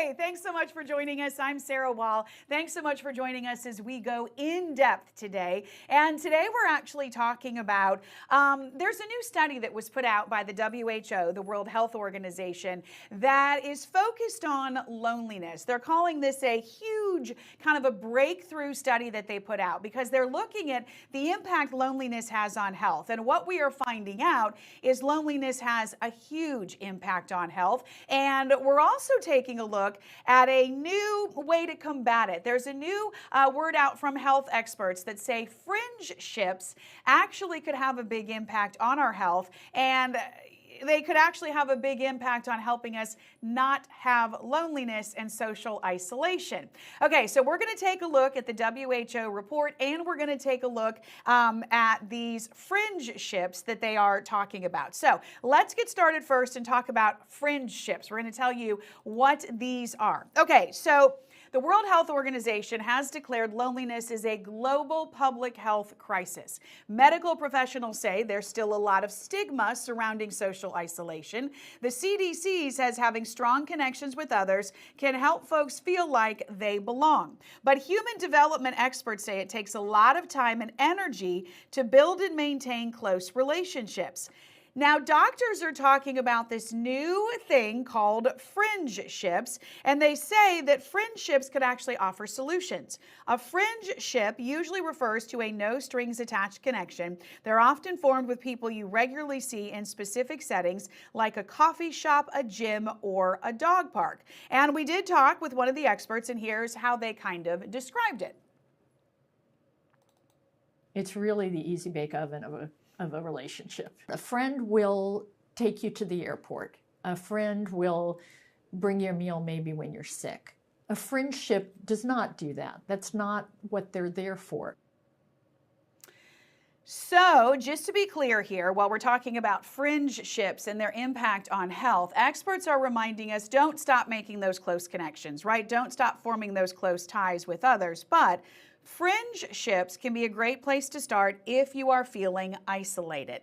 Hey, thanks so much for joining us. I'm Sarah Wall. Thanks so much for joining us as we go in depth today. And today we're actually talking about, there's a new study that was put out by the WHO, the World Health Organization, that is focused on loneliness. They're calling this a huge kind of a breakthrough study that they put out because they're looking at the impact loneliness has on health. And what we are finding out is loneliness has a huge impact on health. And we're also taking a look at a new way to combat it. There's a new word out from health experts that say fringeships actually could have a big impact on our health, and they could actually have a big impact on helping us not have loneliness and social isolation. Okay, so we're going to take a look at the WHO report, and we're going to take a look at these fringeships that they are talking about. So let's get started first and talk about fringeships. We're going to tell you what these are. Okay, so the World Health Organization has declared loneliness is a global public health crisis. Medical professionals say there's still a lot of stigma surrounding social isolation. The CDC says having strong connections with others can help folks feel like they belong. But human development experts say it takes a lot of time and energy to build and maintain close relationships. Now, doctors are talking about this new thing called fringeships, and they say that fringeships could actually offer solutions. A fringeship usually refers to a no-strings-attached connection. They're often formed with people you regularly see in specific settings, like a coffee shop, a gym, or a dog park. And we did talk with one of the experts, and here's how they kind of described it. It's really the easy bake oven of a relationship. A friend will take you to the airport. A friend will bring you a meal maybe when you're sick. A friendship does not do that. That's not what they're there for. So, just to be clear here, while we're talking about fringeships and their impact on health, experts are reminding us don't stop making those close connections, right? Don't stop forming those close ties with others, but fringeships can be a great place to start if you are feeling isolated.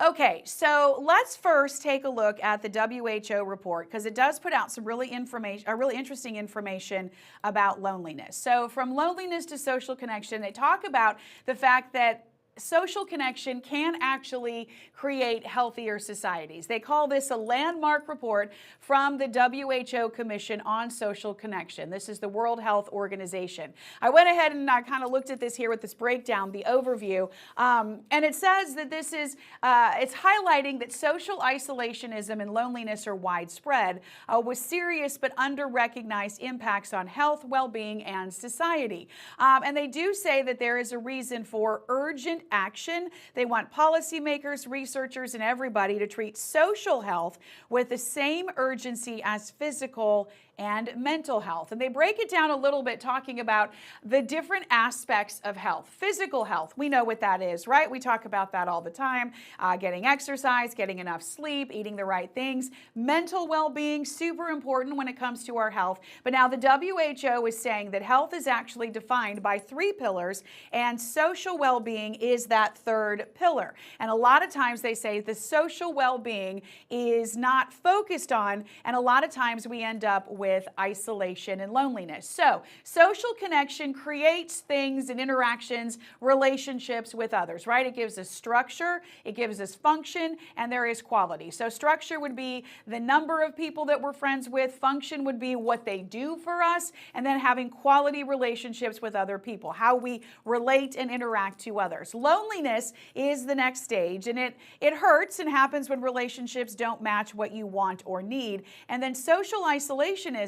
Okay, so let's first take a look at the WHO report because it does put out some really interesting information about loneliness. So from loneliness to social connection, they talk about the fact that social connection can actually create healthier societies. They call this a landmark report from the WHO Commission on Social Connection. This is the World Health Organization. I went ahead and I kind of looked at this here with this breakdown, the overview, and it says that this is, it's highlighting that social isolationism and loneliness are widespread with serious but under-recognized impacts on health, well-being, and society. And they do say that there is a reason for urgent action. They want policymakers, researchers, and everybody to treat social health with the same urgency as physical and mental health. And they break it down a little bit talking about the different aspects of health. Physical health, we know what that is, right? We talk about that all the time. Getting exercise, getting enough sleep, eating the right things. Mental well-being, super important when it comes to our health. But now the WHO is saying that health is actually defined by 3 pillars, and social well-being is that 3rd pillar. And a lot of times they say the social well-being is not focused on, and a lot of times we end up with isolation and loneliness. So social connection creates things and interactions, relationships with others, right? It gives us structure, it gives us function, and there is quality. So structure would be the number of people that we're friends with, function would be what they do for us, and then having quality relationships with other people, how we relate and interact to others. Loneliness is the next stage, and it hurts and happens when relationships don't match what you want or need. And then social isolationism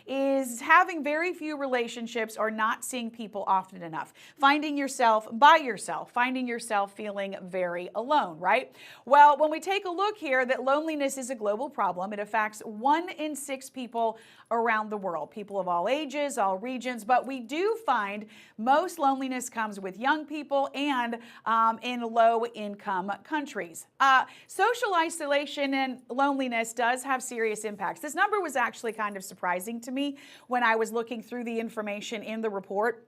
is having very few relationships or not seeing people often enough. Finding yourself by yourself, finding yourself feeling very alone, right? Well, when we take a look here that loneliness is a global problem, it affects 1 in 6 people around the world, people of all ages, all regions, but we do find most loneliness comes with young people and in low-income countries. Social isolation and loneliness does have serious impacts. This number was actually kind of surprising to me when I was looking through the information in the report.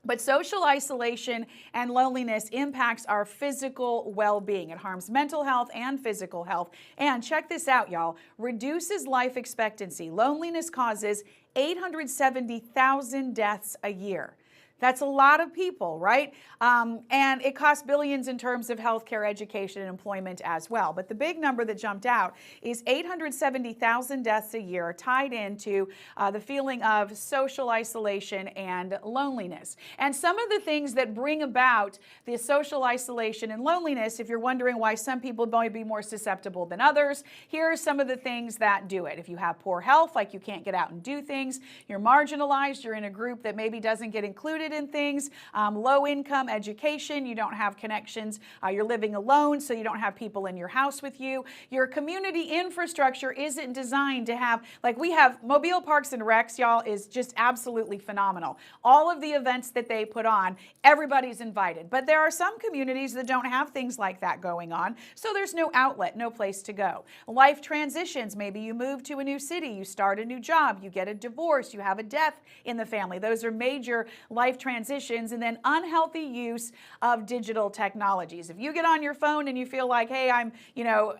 But social isolation and loneliness impacts our physical well-being. It harms mental health and physical health. And check this out, y'all, reduces life expectancy. Loneliness causes 870,000 deaths a year. That's a lot of people, right? And it costs billions in terms of healthcare, education, and employment as well. But the big number that jumped out is 870,000 deaths a year tied into the feeling of social isolation and loneliness. And some of the things that bring about the social isolation and loneliness, if you're wondering why some people might be more susceptible than others, here are some of the things that do it. If you have poor health, like you can't get out and do things, you're marginalized, you're in a group that maybe doesn't get included in things, low income education, you don't have connections, you're living alone, so you don't have people in your house with you. Your community infrastructure isn't designed to have, like we have Mobile Parks and Recs, y'all, is just absolutely phenomenal. All of the events that they put on, everybody's invited. But there are some communities that don't have things like that going on, so there's no outlet, no place to go. Life transitions, maybe you move to a new city, you start a new job, you get a divorce, you have a death in the family. Those are major life transitions. And then unhealthy use of digital technologies. If you get on your phone and you feel like, hey, I'm,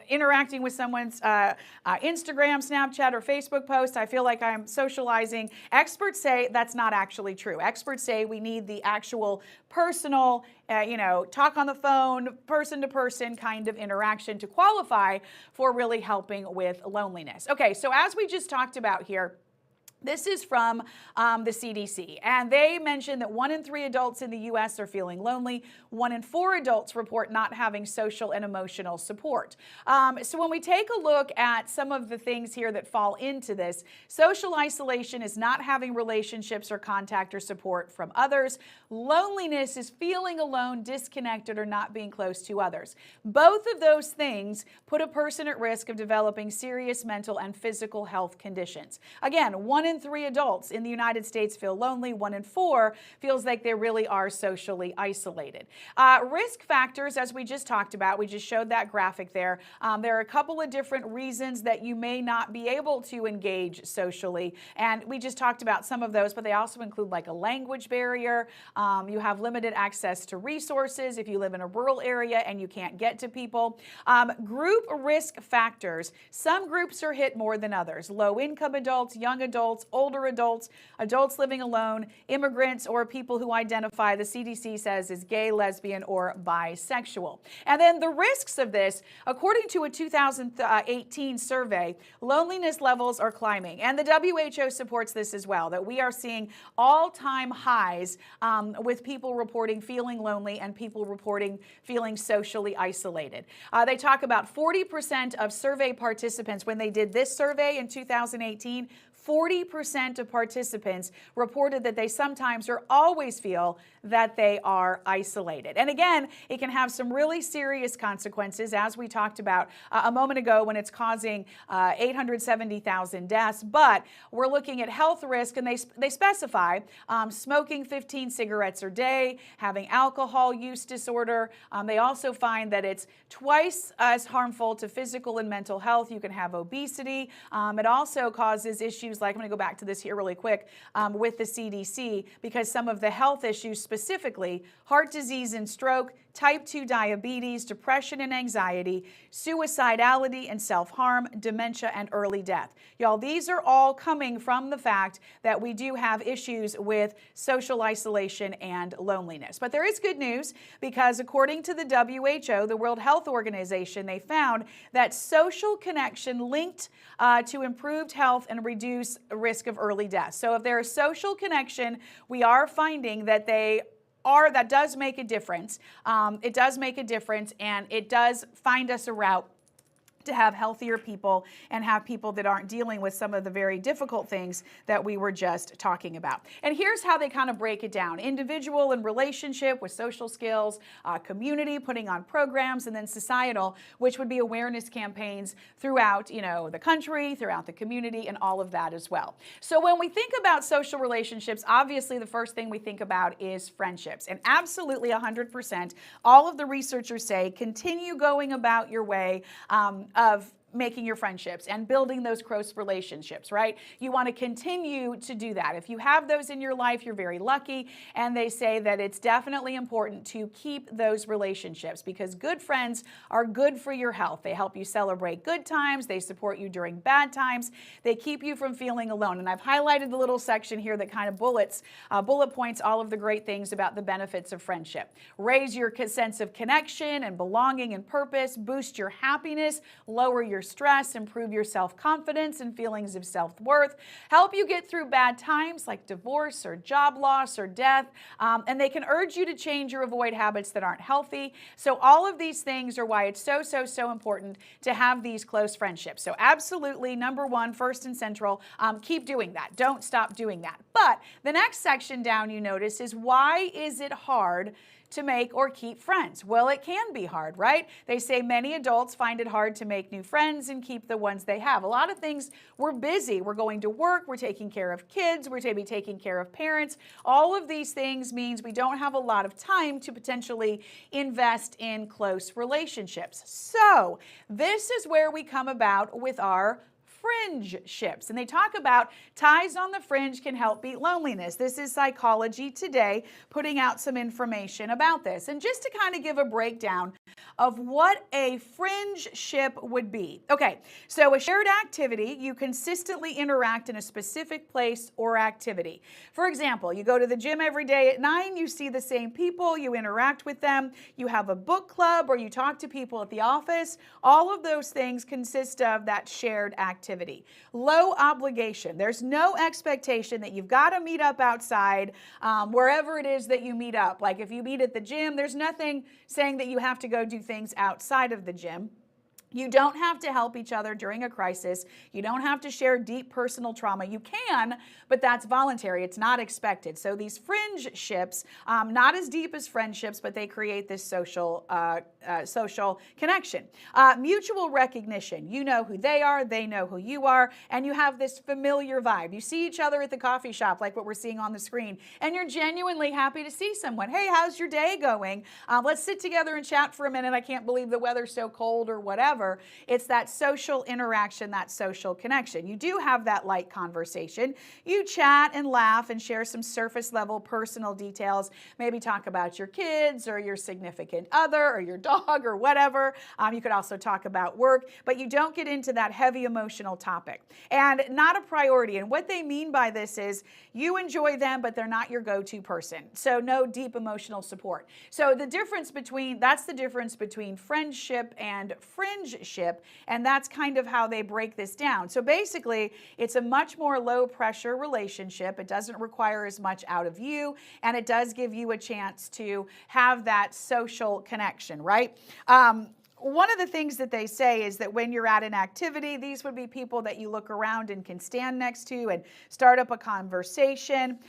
interacting with someone's Instagram, Snapchat, or Facebook post, I feel like I'm socializing. Experts say that's not actually true. Experts say we need the actual personal, talk on the phone, person-to-person kind of interaction to qualify for really helping with loneliness. Okay, so as we just talked about here, this is from the CDC, and they mentioned that 1 in 3 adults in the U.S. are feeling lonely. 1 in 4 adults report not having social and emotional support. So when we take a look at some of the things here that fall into this, social isolation is not having relationships or contact or support from others. Loneliness is feeling alone, disconnected, or not being close to others. Both of those things put a person at risk of developing serious mental and physical health conditions. Again, 1 in 3 adults in the United States feel lonely. 1 in 4 feels like they really are socially isolated. Risk factors, as we just talked about, we just showed that graphic there. There are a couple of different reasons that you may not be able to engage socially, and we just talked about some of those, but they also include like a language barrier. You have limited access to resources if you live in a rural area and you can't get to people. Group risk factors. Some groups are hit more than others. Low-income adults, young adults, older adults, adults living alone, immigrants, or people who identify, the CDC says, as gay, lesbian, or bisexual. And then the risks of this, according to a 2018 survey, loneliness levels are climbing. And the WHO supports this as well, that we are seeing all-time highs with people reporting feeling lonely and people reporting feeling socially isolated. They talk about 40% of survey participants, when they did this survey in 2018, 40% of participants reported that they sometimes or always feel that they are isolated. And again, it can have some really serious consequences, as we talked about a moment ago, when it's causing 870,000 deaths. But we're looking at health risk, and they specify smoking 15 cigarettes a day, having alcohol use disorder. They also find that it's twice as harmful to physical and mental health. You can have obesity. It also causes issues like, I'm going to go back to this here really quick, with the CDC, because some of the health issues, specifically heart disease and stroke, type 2 diabetes, depression and anxiety, suicidality and self-harm, dementia, and early death. Y'all, these are all coming from the fact that we do have issues with social isolation and loneliness. But there is good news, because according to the WHO, the World Health Organization, they found that social connection linked to improved health and reduce risk of early death. So if there is social connection, we are finding that that does make a difference. It does make a difference, and it does find us a route to have healthier people and have people that aren't dealing with some of the very difficult things that we were just talking about. And here's how they kind of break it down: individual and relationship with social skills, community, putting on programs, and then societal, which would be awareness campaigns throughout, the country, throughout the community, and all of that as well. So when we think about social relationships, obviously the first thing we think about is friendships. And absolutely 100%, all of the researchers say, continue going about your way of making your friendships and building those close relationships, right? You want to continue to do that. If you have those in your life, you're very lucky. And they say that it's definitely important to keep those relationships because good friends are good for your health. They help you celebrate good times. They support you during bad times. They keep you from feeling alone. And I've highlighted the little section here that kind of bullet points all of the great things about the benefits of friendship. Raise your sense of connection and belonging and purpose, boost your happiness, lower your stress, improve your self-confidence and feelings of self-worth, help you get through bad times like divorce or job loss or death, and they can urge you to change or avoid habits that aren't healthy. So all of these things are why it's so important to have these close friendships. So absolutely, number one, first and central, keep doing that. Don't stop doing that. But the next section down you notice is why is it hard to make or keep friends? Well, it can be hard, right? They say many adults find it hard to make new friends and keep the ones they have. A lot of things, we're busy. We're going to work. We're taking care of kids. We're maybe taking care of parents. All of these things means we don't have a lot of time to potentially invest in close relationships. So this is where we come about with our Fringeships. And they talk about ties on the fringe can help beat loneliness. This is Psychology Today putting out some information about this. And just to kind of give a breakdown of what a friendship would be. Okay, so a shared activity, you consistently interact in a specific place or activity. For example, you go to the gym every day at 9, you see the same people, you interact with them, you have a book club or you talk to people at the office. All of those things consist of that shared activity. Low obligation. There's no expectation that you've got to meet up outside wherever it is that you meet up. Like if you meet at the gym, there's nothing saying that you have to go do things outside of the gym. You don't have to help each other during a crisis. You don't have to share deep personal trauma. You can, but that's voluntary. It's not expected. So these friendships, not as deep as friendships, but they create this social connection. Mutual recognition. You know who they are. They know who you are. And you have this familiar vibe. You see each other at the coffee shop, like what we're seeing on the screen, and you're genuinely happy to see someone. Hey, how's your day going? Let's sit together and chat for a minute. I can't believe the weather's so cold or whatever. It's that social interaction, that social connection. You do have that light conversation. You chat and laugh and share some surface level personal details. Maybe talk about your kids or your significant other or your dog or whatever. You could also talk about work, but you don't get into that heavy emotional topic. And not a priority. And what they mean by this is you enjoy them, but they're not your go-to person. So no deep emotional support. So that's the difference between friendship and fringe ship, and that's kind of how they break this down. So basically, it's a much more low pressure relationship. It doesn't require as much out of you, and it does give you a chance to have that social connection, right? One of the things that they say is that when you're at an activity, these would be people that you look around and can stand next to and start up a conversation.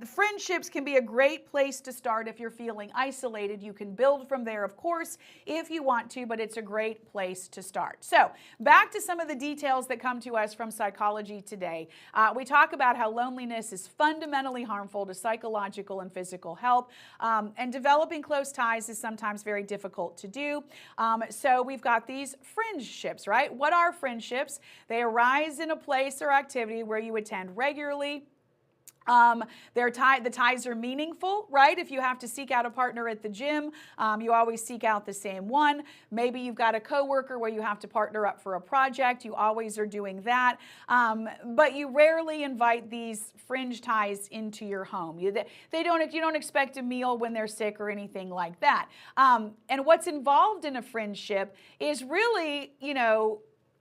Friendships can be a great place to start if you're feeling isolated. You can build from there, of course, if you want to, but it's a great place to start. So back to some of the details that come to us from Psychology Today. We talk about how loneliness is fundamentally harmful to psychological and physical health, and developing close ties is sometimes very difficult to do. So we've got these friendships, right? What are friendships? They arise in a place or activity where you attend regularly. The ties are meaningful, right? If you have to seek out a partner at the gym, you always seek out the same one. Maybe you've got a coworker where you have to partner up for a project. You always are doing that. But you rarely invite these fringe ties into your home. You don't expect a meal when they're sick or anything like that. And what's involved in a friendship is really,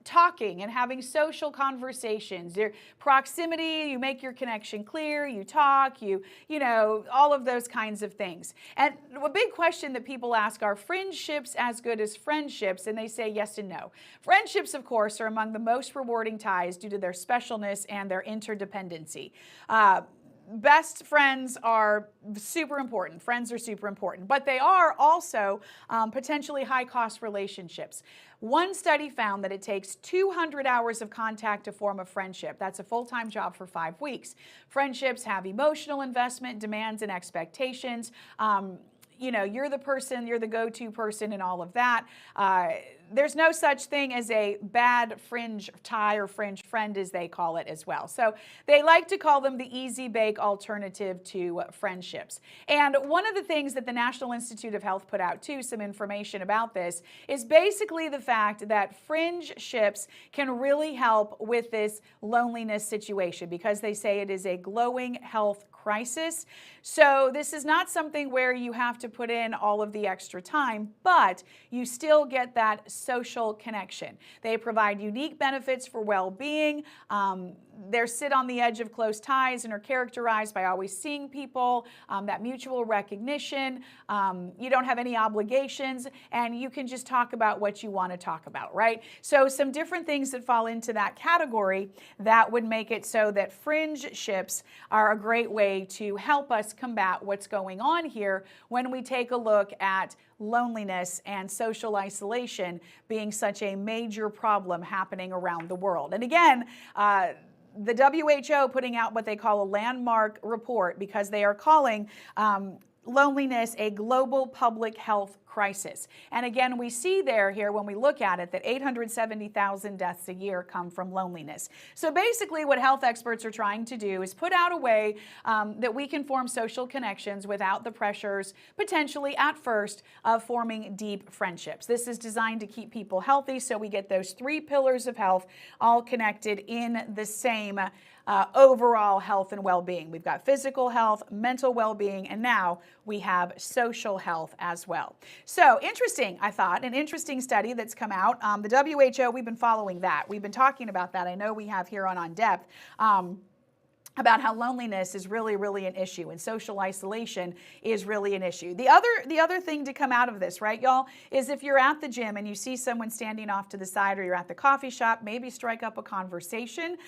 talking and having social conversations. Your proximity, you make your connection clear, you talk, all of those kinds of things. And a big question that people ask are friendships as good as friendships? And they say yes and no. Friendships, of course, are among the most rewarding ties due to their specialness and their interdependency. Best friends are super important. Friends are super important, but they are also potentially high-cost relationships. One study found that it takes 200 hours of contact to form a friendship. That's a full-time job for 5 weeks. Friendships have emotional investment, demands, and expectations. You're the person, you're the go-to person and all of that. there's no such thing as a bad fringe tie or fringe friend, as they call it as well. So they like to call them the easy bake alternative to friendships. And one of the things that the National Institute of Health put out too, some information about this, is basically the fact that fringeships can really help with this loneliness situation, because they say it is a glowing health crisis. So this is not something where you have to put in all of the extra time, but you still get that social connection. They provide unique benefits for well-being. They sit on the edge of close ties and are characterized by always seeing people, that mutual recognition. You don't have any obligations, and you can just talk about what you want to talk about, right? So some different things that fall into that category that would make it so that fringeships are a great way to help us combat what's going on here when we take a look at loneliness and social isolation being such a major problem happening around the world. And again, the WHO putting out what they call a landmark report, because they are calling loneliness a global public health crisis. And again, we see here when we look at it that 870,000 deaths a year come from loneliness. So basically what health experts are trying to do is put out a way that we can form social connections without the pressures, potentially at first, of forming deep friendships. This is designed to keep people healthy, so we get those 3 pillars of health all connected in the same overall health and well-being. We've got physical health, mental well-being, and now we have social health as well. So interesting, I thought, an interesting study that's come out. The WHO, we've been following that. We've been talking about that. I know we have here on Depth. About how loneliness is really, really an issue, and social isolation is really an issue. The other thing to come out of this, right, y'all, is if you're at the gym and you see someone standing off to the side, or you're at the coffee shop, maybe strike up a conversation.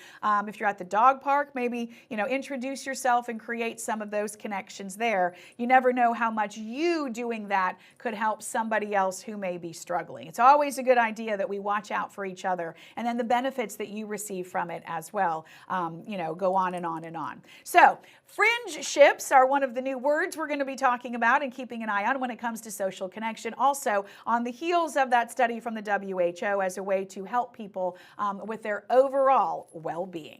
If you're at the dog park, maybe, introduce yourself and create some of those connections there. You never know how much you doing that could help somebody else who may be struggling. It's always a good idea that we watch out for each other, and then the benefits that you receive from it as well, go on and on and on. So fringeships are one of the new words we're going to be talking about and keeping an eye on when it comes to social connection. Also, on the heels of that study from the WHO, as a way to help people with their overall well-being.